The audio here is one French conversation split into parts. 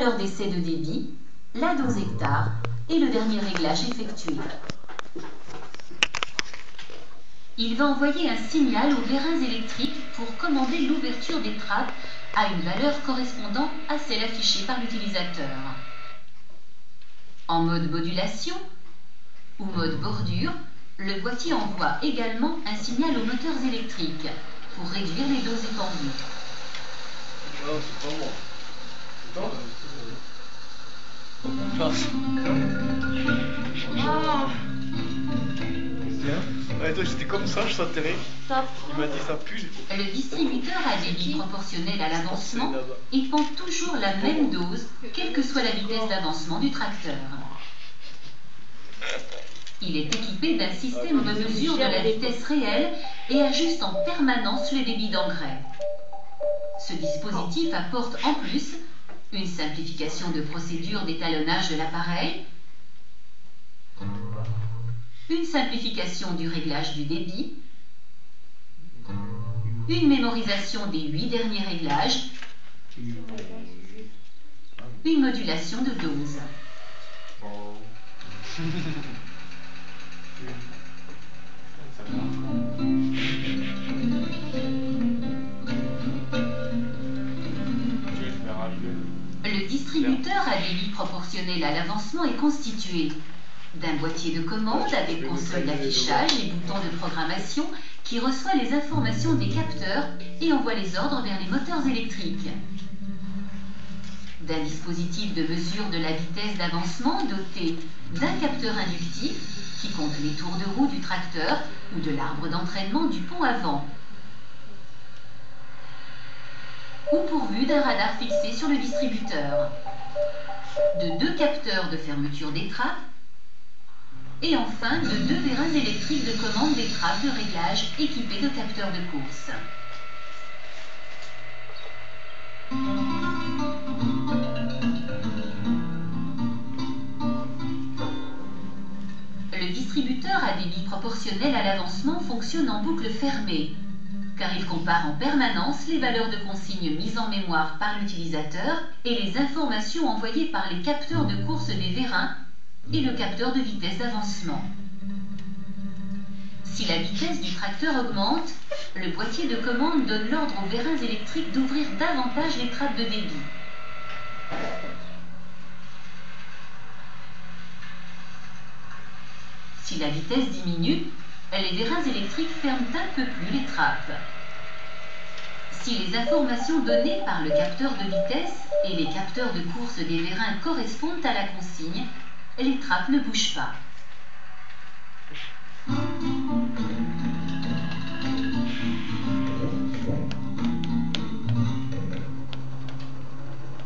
l'heure d'essai de débit, la dose hectare et le dernier réglage effectué. Il va envoyer un signal aux vérins électriques pour commander l'ouverture des trappes à une valeur correspondant à celle affichée par l'utilisateur. En mode modulation ou mode bordure, le boîtier envoie également un signal aux moteurs électriques pour réduire les doses étendues. Non, c'est pas moi. Ouais, toi j'étais comme ça, je sentais. Il m'a dit ça pue. Le distributeur à débit proportionnel à l'avancement épand toujours la même dose, quelle que soit la vitesse d'avancement du tracteur. Il est équipé d'un système de mesure de la vitesse réelle et ajuste en permanence le débit d'engrais. Ce dispositif apporte en plus une simplification de procédure d'étalonnage de l'appareil, une simplification du réglage du débit, une mémorisation des 8 derniers réglages, une modulation de dose. Le distributeur à débit proportionnel à l'avancement est constitué d'un boîtier de commande avec console d'affichage et bouton de programmation qui reçoit les informations des capteurs et envoie les ordres vers les moteurs électriques. D'un dispositif de mesure de la vitesse d'avancement doté d'un capteur inductif qui compte les tours de roue du tracteur ou de l'arbre d'entraînement du pont avant, ou pourvu d'un radar fixé sur le distributeur, de 2 capteurs de fermeture des trappes, et enfin de 2 vérins électriques de commande des trappes de réglage équipés de capteurs de course. Le distributeur à débit proportionnel à l'avancement fonctionne en boucle fermée, car il compare en permanence les valeurs de consigne mises en mémoire par l'utilisateur et les informations envoyées par les capteurs de course des vérins et le capteur de vitesse d'avancement. Si la vitesse du tracteur augmente, le boîtier de commande donne l'ordre aux vérins électriques d'ouvrir davantage les trappes de débit. Si la vitesse diminue, les vérins électriques ferment un peu plus les trappes. Si les informations données par le capteur de vitesse et les capteurs de course des vérins correspondent à la consigne, les trappes ne bougent pas.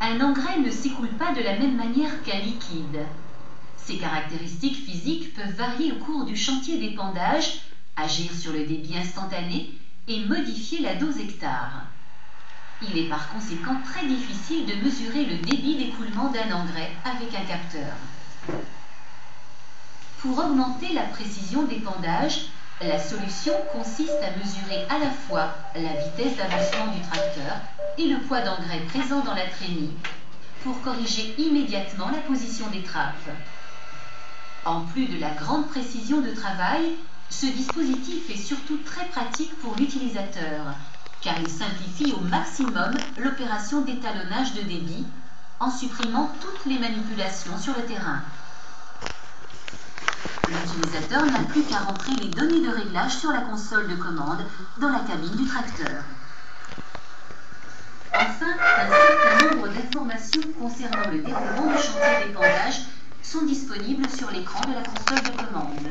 Un engrais ne s'écoule pas de la même manière qu'un liquide. Ses caractéristiques physiques peuvent varier au cours du chantier d'épandage, agir sur le débit instantané et modifier la dose hectare. Il est par conséquent très difficile de mesurer le débit d'écoulement d'un engrais avec un capteur. Pour augmenter la précision d'épandage, la solution consiste à mesurer à la fois la vitesse d'avancement du tracteur et le poids d'engrais présent dans la trémie pour corriger immédiatement la position des trappes. En plus de la grande précision de travail, ce dispositif est surtout très pratique pour l'utilisateur, car il simplifie au maximum l'opération d'étalonnage de débit en supprimant toutes les manipulations sur le terrain. L'utilisateur n'a plus qu'à rentrer les données de réglage sur la console de commande dans la cabine du tracteur. Enfin, un certain nombre d'informations concernant le déroulement du chantier d'épandage sont disponibles sur l'écran de la console de commande.